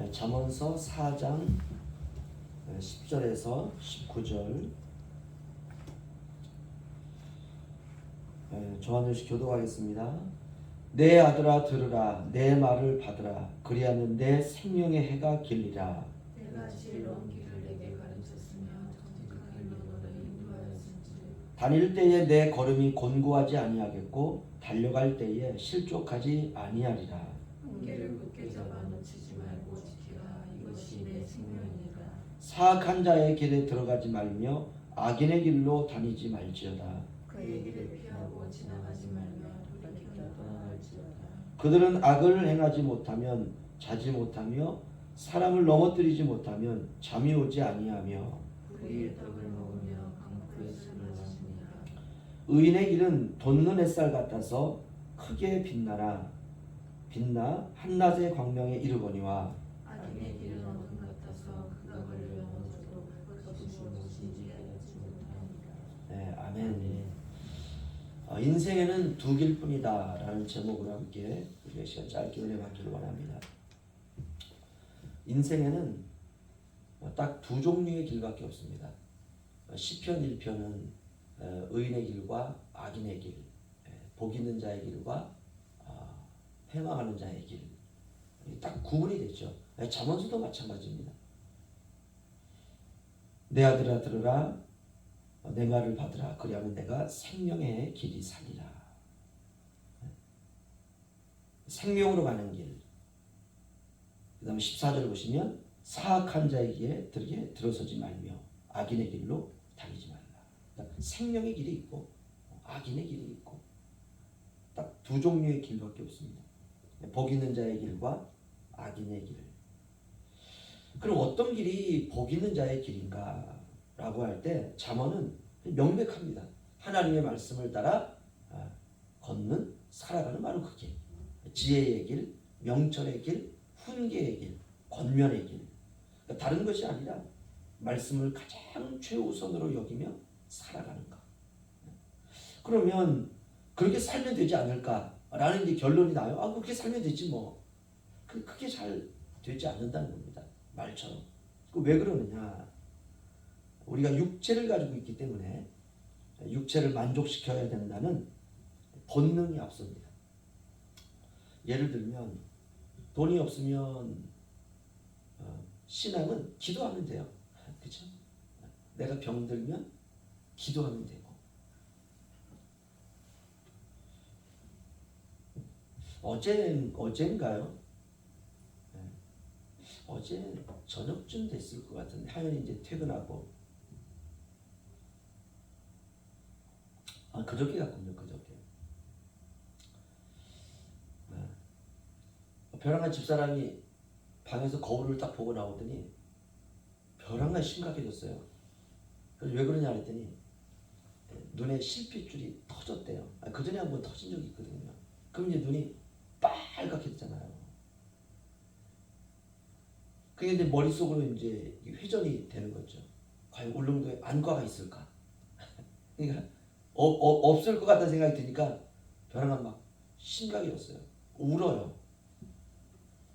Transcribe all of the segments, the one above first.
잠언서 4장 10절에서 19절 조한열씨 교독하겠습니다. 내 아들아 들으라, 내 말을 받으라. 그리하면 내 생명의 해가 길리라. 내가 지혜로운 길을 내게 가르쳤으며 정직한 길로 너를 인도하였은지. 다닐 때에 내 걸음이 곤고하지 아니하겠고 달려갈 때에 실족하지 아니하리라. 한계를 굳게 잡아 놓치지 말고 지키라. 이것이 내 생명이니라. 사악한 자의 길에 들어가지 말며 악인의 길로 다니지 말지어다. 그의 길을 피하고 지나가지 말며 돌이켜 떠나갈지어다. 그들은 악을 행하지 못하면 자지 못하며 사람을 넘어뜨리지 못하면 잠이 오지 아니하며 불의의 떡을 먹으며 강포의 술을 마시니라. 의인의 길은 돋는 햇살 같아서 크게 빛나 한낮의 광명에 이르거니와. 악인의 길은 어둠 같아서 그가 걸려 넘어져도 그것이 무엇인지 알지 못하니라. 네, 아멘. 인생에는 두 길뿐이다 라는 제목으로 함께 우리가 시간 짧게 은혜 받기를 원합니다. 인생에는 딱 두 종류의 길밖에 없습니다. 시편 1편은 의인의 길과 악인의 길, 복 있는 자의 길과 회망하는 자의 길, 딱 구분이 됐죠. 잠언서도 마찬가지입니다. 내 아들아 들으라, 내 말을 받으라. 그리하면 내가 생명의 길이 살리라. 생명으로 가는 길. 그 다음에 14절 보시면 사악한 자의 길에 들어서지 말며 악인의 길로 다니지 말라. 그러니까 생명의 길이 있고 악인의 길이 있고 딱 두 종류의 길밖에 없습니다. 복 있는 자의 길과 악인의 길. 그럼 어떤 길이 복 있는 자의 길인가 라고 할 때 잠언은 명백합니다. 하나님의 말씀을 따라 걷는 살아가는 바로 그 길. 지혜의 길, 명철의 길, 훈계의 길, 권면의 길. 그러니까 다른 것이 아니라 말씀을 가장 최우선으로 여기며 살아가는 것. 그러면 그렇게 살면 되지 않을까라는 이제 결론이 나요. 그렇게 살면 되지 뭐. 그게 잘 되지 않는다는 겁니다. 말처럼. 왜 그러느냐? 우리가 육체를 가지고 있기 때문에 육체를 만족시켜야 된다는 본능이 앞섭니다. 예를 들면 돈이 없으면 신앙은 기도하면 돼요. 그렇죠? 내가 병들면 기도하면 되고. 어젠가요? 어제 저녁쯤 됐을 것 같은데 하연이 이제 퇴근하고 그저께 같군요. 그저께 벼랑간 집사람이 방에서 거울을 딱 보고 나오더니 벼랑간 심각해졌어요. 그래서 왜 그러냐 했더니 눈에 실핏줄이 터졌대요. 그 전에 한번 터진 적이 있거든요. 그럼 이제 눈이 빨갛게 됐잖아요. 그게 이제 머릿속으로 이제 회전이 되는 거죠. 과연 울릉도에 안과가 있을까? 그러니까 없을 것 같다는 생각이 드니까 벼랑간 막 심각해졌어요. 울어요.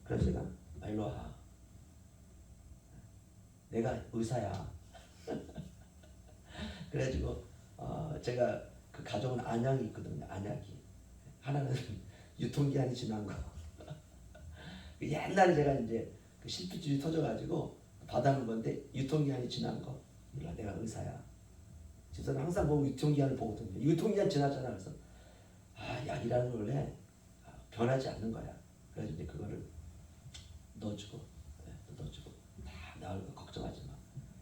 그래서 제가 일로 와. 내가 의사야. 그래가지고 제가 그 가져온 안약이 있거든요. 안약이 하나는 유통기한이 지난 거. 옛날에 제가 이제 그 실핏줄이 터져가지고 받아놓은 건데 유통기한이 지난 거. 일로 와. 내가 의사야. 집사는 항상 보고 유통기한을 보거든요. 유통기한 지났잖아. 그래서 약이라는 건 원래 변하지 않는 거야. 그래서 이제 그거를 넣어주고 다 나을 거 걱정하지 마.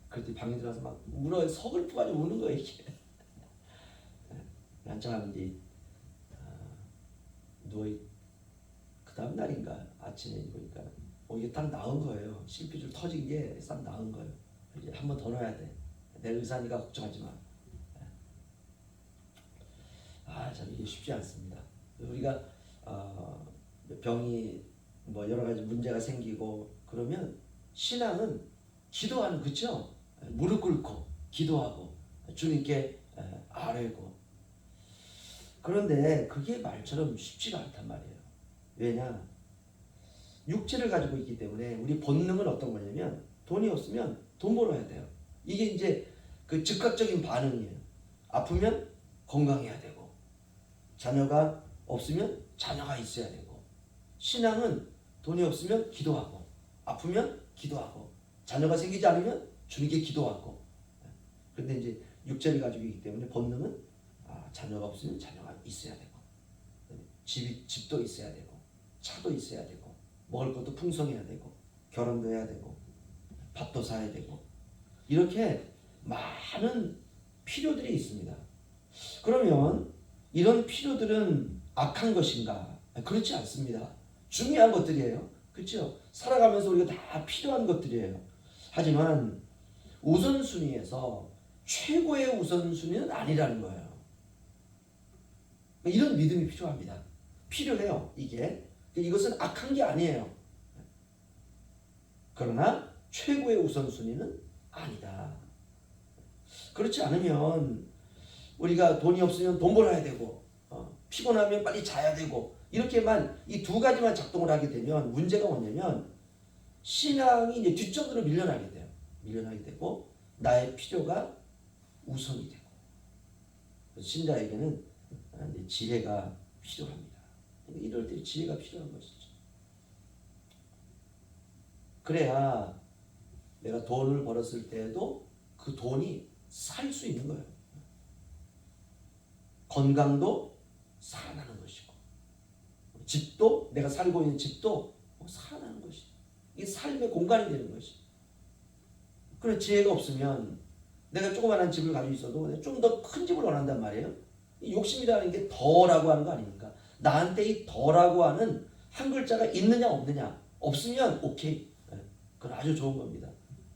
그랬더니 방에 들어가서 막 울어요. 서글프가지고 우는 거예요 이게. 한참 하면 이제 그 다음 날인가 아침에 보니까 이게 딱 나은 거예요. 실핏줄 터진 게 싹 나은 거예요. 이제 한 번 더 넣어야 돼. 내 의사니까 걱정하지 마. 참 이게 쉽지 않습니다. 우리가 병이 뭐 여러 가지 문제가 생기고 그러면 신앙은 기도하는, 그쵸? 무릎 꿇고 기도하고 주님께 아뢰고. 그런데 그게 말처럼 쉽지가 않단 말이에요. 왜냐? 육체를 가지고 있기 때문에 우리 본능은 어떤 거냐면 돈이 없으면 돈 벌어야 돼요. 이게 이제 그 즉각적인 반응이에요. 아프면 건강해야 되고, 자녀가 없으면 자녀가 있어야 되고, 신앙은 돈이 없으면 기도하고, 아프면 기도하고, 자녀가 생기지 않으면 주님께 기도하고. 그런데 이제 육체를 가지고 있기 때문에 본능은 자녀가 없으면 자녀가 있어야 되고, 집도 있어야 되고, 차도 있어야 되고, 먹을 것도 풍성해야 되고, 결혼도 해야 되고, 밥도 사야 되고, 이렇게 많은 필요들이 있습니다. 그러면 이런 필요들은 악한 것인가? 그렇지 않습니다. 중요한 것들이에요. 그렇죠? 살아가면서 우리가 다 필요한 것들이에요. 하지만 우선순위에서 최고의 우선순위는 아니라는 거예요. 이런 믿음이 필요합니다. 필요해요. 이것은 악한 게 아니에요. 그러나 최고의 우선순위는 아니다. 그렇지 않으면 우리가 돈이 없으면 돈 벌어야 되고, 피곤하면 빨리 자야 되고, 이렇게만 이 두 가지만 작동을 하게 되면 문제가 뭐냐면 신앙이 이제 뒷전으로 밀려나게 돼요. 밀려나게 되고 나의 필요가 우선이 되고, 신자에게는 지혜가 필요합니다. 이럴 때 지혜가 필요한 것이죠. 그래야 내가 돈을 벌었을 때에도 그 돈이 살 수 있는 거예요. 건강도 살아나는 것이고, 집도, 내가 살고 있는 집도 살아나는 것이고, 이게 삶의 공간이 되는 것이. 그래, 지혜가 없으면 내가 조그마한 집을 가지고 있어도 좀 더 큰 집을 원한단 말이에요. 이 욕심이라는 게 더라고 하는 거 아닙니까? 나한테 이 더라고 하는 한 글자가 있느냐 없느냐, 없으면 오케이, 그건 아주 좋은 겁니다.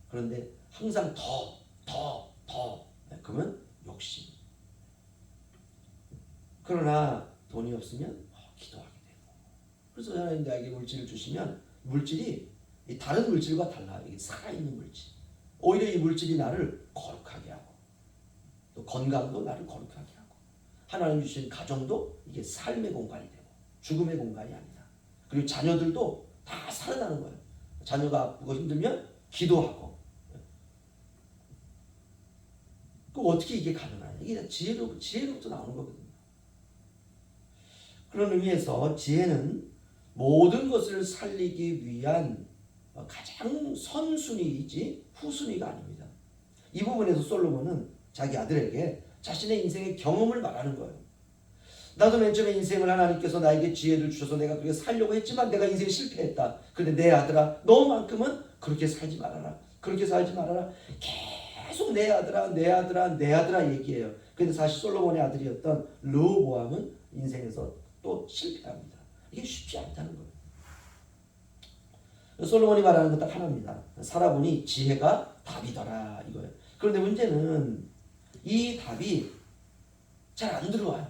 그런데 항상 더, 그러면 욕심. 그러나 돈이 없으면 기도하게 되고. 그래서 하나님 나에게 물질을 주시면 물질이 다른 물질과 달라. 이게 살아있는 물질. 오히려 이 물질이 나를 거룩하게 하고, 또 건강도 나를 거룩하게 하고, 하나님 주신 가정도 이게 삶의 공간이 되고 죽음의 공간이 아니다. 그리고 자녀들도 다 살아나는 거예요. 자녀가 아프고 힘들면 기도하고. 그럼 어떻게 이게 가능하냐? 이게 지혜로부터 나오는 거거든요. 그런 의미에서 지혜는 모든 것을 살리기 위한 가장 선순위이지 후순위가 아닙니다. 이 부분에서 솔로몬은 자기 아들에게 자신의 인생의 경험을 말하는 거예요. 나도 맨 처음에 인생을 하나님께서 나에게 지혜를 주셔서 내가 그렇게 살려고 했지만 내가 인생에 실패했다. 그런데 내 아들아, 너만큼은 그렇게 살지 말아라. 그렇게 살지 말아라. 계속 내 아들아, 내 아들아, 내 아들아 얘기해요. 그런데 사실 솔로몬의 아들이었던 르호보암은 인생에서 또 실패합니다. 이게 쉽지 않다는 거예요. 솔로몬이 말하는 건 딱 하나입니다. 살아보니 지혜가 답이더라, 이거예요. 그런데 문제는 이 답이 잘 안 들어와요.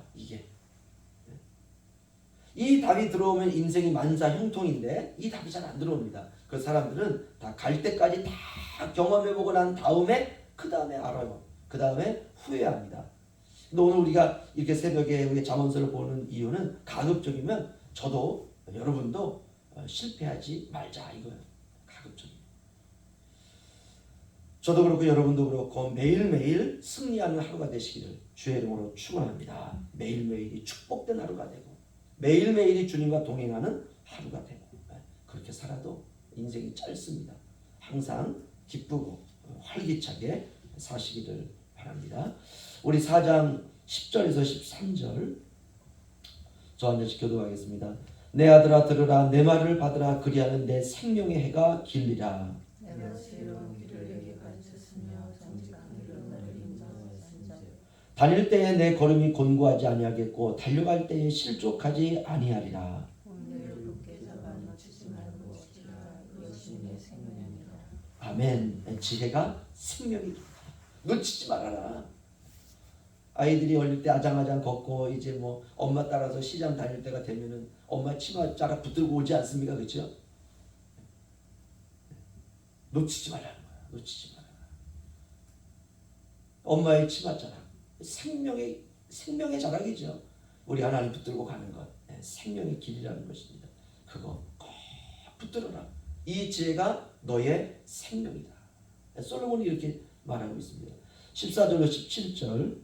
이 답이 들어오면 인생이 만사형통인데 이 답이 잘 안 들어옵니다. 그 사람들은 다 갈 때까지 다 경험해보고 난 다음에 그 다음에 알아요. 그 다음에 후회합니다. 근데 오늘 우리가 이렇게 새벽에 우리 잠언서를 보는 이유는 가급적이면 저도 여러분도 실패하지 말자, 이거예요. 가급적이면. 저도 그렇고 여러분도 그렇고 매일매일 승리하는 하루가 되시기를 주의 이름으로 축원합니다. 매일매일이 축복된 하루가 되고 매일매일이 주님과 동행하는 하루가 되고, 그렇게 살아도 인생이 짧습니다. 항상 기쁘고 활기차게 사시기를 바랍니다. 우리 4장 10절에서 13절 저 한 절씩 교도하겠습니다. 내 아들아 들으라, 내 말을 받으라, 그리하면 내 생명의 해가 길리라. 내가 지혜로운 길을 내게 가르쳤으며 정직한 길로 나를 인도하였으니 다닐 때에 내 걸음이 곤고하지 아니하겠고 달려갈 때에 실족하지 아니하리라. 오늘을 높게 잡아 놓치지 말고 지키라. 이것이 내 생명이라. 아멘. 지혜가 생명이다. 놓치지 말아라. 아이들이 어릴 때 아장아장 걷고 이제 뭐 엄마 따라서 시장 다닐 때가 되면은 엄마 치마자락 붙들고 오지 않습니까? 그렇죠? 놓치지 말라는 거야. 놓치지 말아라. 엄마의 치마자락, 생명의 자락이죠. 우리 하나님 붙들고 가는 것, 생명의 길이라는 것입니다. 그거 꼭 붙들어라. 이 지혜가 너의 생명이다. 솔로몬이 이렇게 말하고 있습니다. 14절로 17절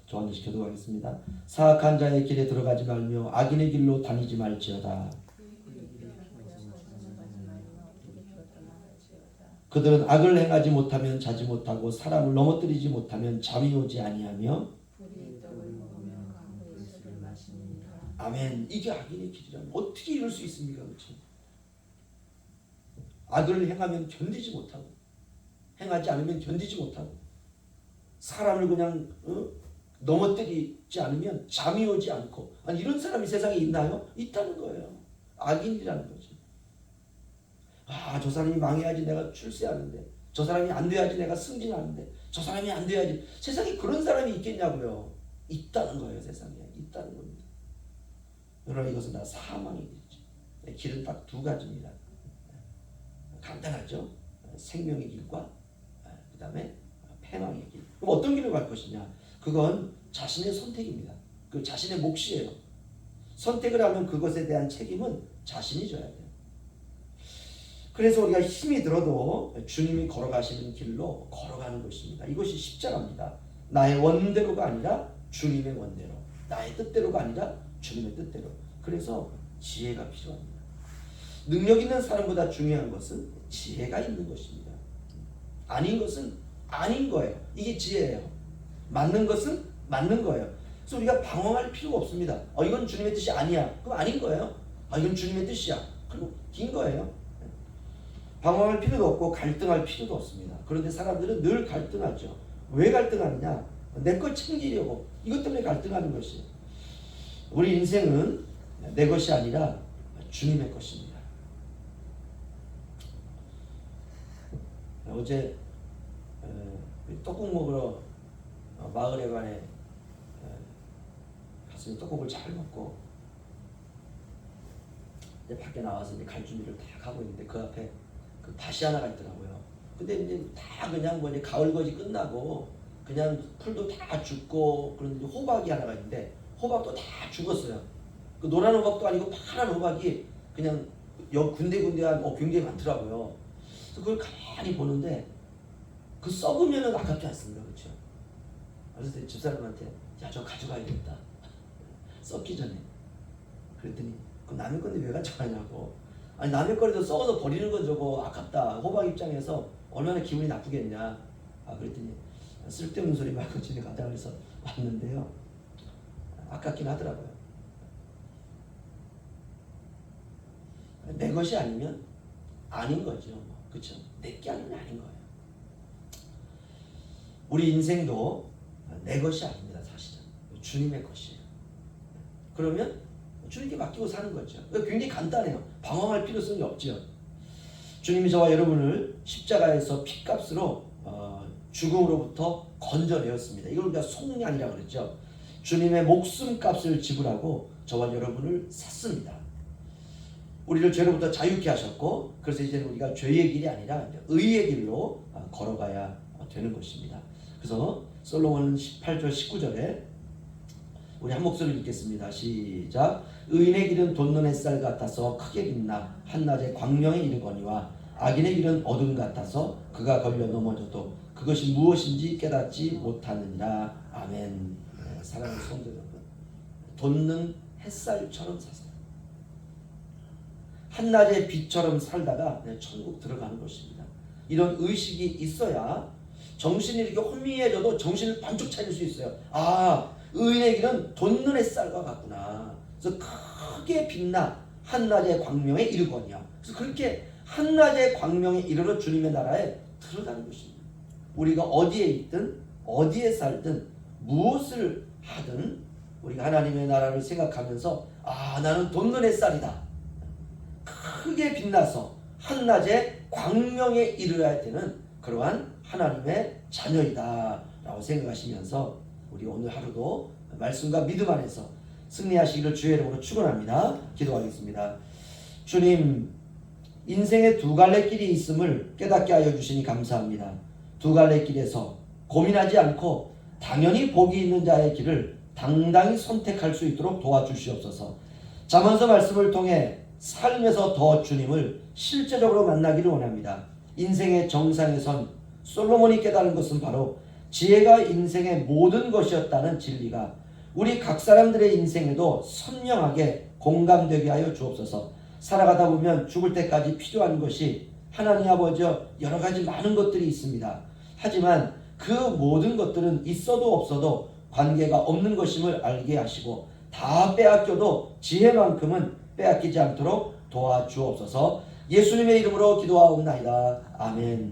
조한시켜도 하겠습니다. 사악한 자의 길에 들어가지 말며 악인의 길로 다니지 말지어다. 그들은 악을 행하지 못하면 자지 못하고 사람을 넘어뜨리지 못하면 잠이 오지 아니하며 아멘. 이게 악인의 길이라면 어떻게 이럴 수 있습니까? 그렇죠? 악을 행하면 견디지 못하고 행하지 않으면 견디지 못하고 사람을 그냥 넘어뜨리지 않으면 잠이 오지 않고 아니 이런 사람이 세상에 있나요? 있다는 거예요. 악인이라는 거죠. 아, 저 사람이 망해야지 내가 출세하는데 저 사람이 안 돼야지 내가 승진하는데 저 사람이 안 돼야지 세상에 그런 사람이 있겠냐고요. 있다는 거예요. 세상에 있다는 겁니다. 여러분 이것은 다 사망의 길이죠. 길은 딱 두 가지입니다. 간단하죠. 생명의 길과 그 다음에 패망의 길. 그럼 어떤 길을 갈 것이냐. 그건 자신의 선택입니다. 그 자신의 몫이에요. 선택을 하면 그것에 대한 책임은 자신이 져야 돼요. 그래서 우리가 힘이 들어도 주님이 걸어가시는 길로 걸어가는 것입니다. 이것이 십자가입니다. 나의 원대로가 아니라 주님의 원대로, 나의 뜻대로가 아니라 주님의 뜻대로. 그래서 지혜가 필요합니다. 능력 있는 사람보다 중요한 것은 지혜가 있는 것입니다. 아닌 것은 아닌 거예요. 이게 지혜예요. 맞는 것은 맞는 거예요. 그래서 우리가 방황할 필요가 없습니다. 이건 주님의 뜻이 아니야. 그럼 아닌 거예요. 이건 주님의 뜻이야. 그리고 긴 거예요. 방황할 필요도 없고 갈등할 필요도 없습니다. 그런데 사람들은 늘 갈등하죠. 왜 갈등하느냐? 내 것 챙기려고. 이것 때문에 갈등하는 것이에요. 우리 인생은 내 것이 아니라 주님의 것입니다. 어제 떡국 먹으러 마을에 관에 갔으니 떡국을 잘 먹고 이제 밖에 나와서 이제 갈 준비를 다 하고 있는데 그 앞에 그 밭이 하나가 있더라고요. 근데 이제 다 그냥 뭐 이제 가을거지 끝나고 그냥 풀도 다 죽고 그런데 호박이 하나가 있는데 호박도 다 죽었어요. 그 노란 호박도 아니고 파란 호박이 그냥 군데군데한 굉장히 많더라고요. 그래서 그걸 가만히 보는데 그 썩으면은 아깝지 않습니까? 그렇죠? 그래서 집사람한테 야, 저 가져가야겠다. 썩기 전에. 그랬더니 그 남의 건데 왜 가져가냐고. 아니 남의 거라도 썩어서 버리는 건 저거 아깝다. 호박 입장에서 얼마나 기분이 나쁘겠냐. 그랬더니 쓸데없는 소리 말고 집에 가자 그래서 왔는데요. 아깝긴 하더라고요. 내 것이 아니면 아닌 거죠. 그렇죠? 내 게 아니면 아닌 거예요. 우리 인생도 내 것이 아닙니다. 사실은 주님의 것이에요. 그러면 주님께 맡기고 사는 거죠. 굉장히 간단해요. 방황할 필요성이 없죠. 주님이 저와 여러분을 십자가에서 피값으로 죽음으로부터 건져내었습니다. 이걸 우리가 속량이라고 그랬죠. 주님의 목숨값을 지불하고 저와 여러분을 샀습니다. 우리를 죄로부터 자유케 하셨고 그래서 이제는 우리가 죄의 길이 아니라 의의 길로 걸어가야 되는 것입니다. 그래서 솔로몬은 18절 19절에 우리 한 목소리 읽겠습니다. 시작. 의인의 길은 돋는 햇살 같아서 크게 빛나 한낮에 광명에 이르거니와 악인의 길은 어둠 같아서 그가 걸려 넘어져도 그것이 무엇인지 깨닫지 못하느니라. 아멘. 사랑하는 성도 여러분, 돋는 햇살처럼 사세요. 한낮의 빛처럼 살다가 천국 들어가는 것입니다. 이런 의식이 있어야 정신이 이렇게 혼미해져도 정신을 반쪽 차릴 수 있어요. 의인의 길은 돋는 햇살과 같구나. 그래서 크게 빛나 한낮의 광명에 이르거니와. 그래서 그렇게 한낮의 광명에 이르러 주님의 나라에 들어가는 것입니다. 우리가 어디에 있든 어디에 살든 무엇을 하든 우리가 하나님의 나라를 생각하면서 나는 돋는 햇살이다. 크게 빛나서 한낮의 광명에 이르러야 되는 그러한 하나님의 자녀이다 라고 생각하시면서 우리 오늘 하루도 말씀과 믿음 안에서 승리하시기를 주의 이름으로 축원합니다. 기도하겠습니다. 주님, 인생에 두 갈래 길이 있음을 깨닫게 하여 주시니 감사합니다. 두 갈래 길에서 고민하지 않고 당연히 복이 있는 자의 길을 당당히 선택할 수 있도록 도와주시옵소서. 잠언서 말씀을 통해 삶에서 더 주님을 실제적으로 만나기를 원합니다. 인생의 정상에 선 솔로몬이 깨달은 것은 바로 지혜가 인생의 모든 것이었다는 진리가 우리 각 사람들의 인생에도 선명하게 공감되게 하여 주옵소서. 살아가다 보면 죽을 때까지 필요한 것이 하나님 아버지여 여러 가지 많은 것들이 있습니다. 하지만 그 모든 것들은 있어도 없어도 관계가 없는 것임을 알게 하시고 다 빼앗겨도 지혜만큼은 빼앗기지 않도록 도와주옵소서. 예수님의 이름으로 기도하옵나이다. 아멘.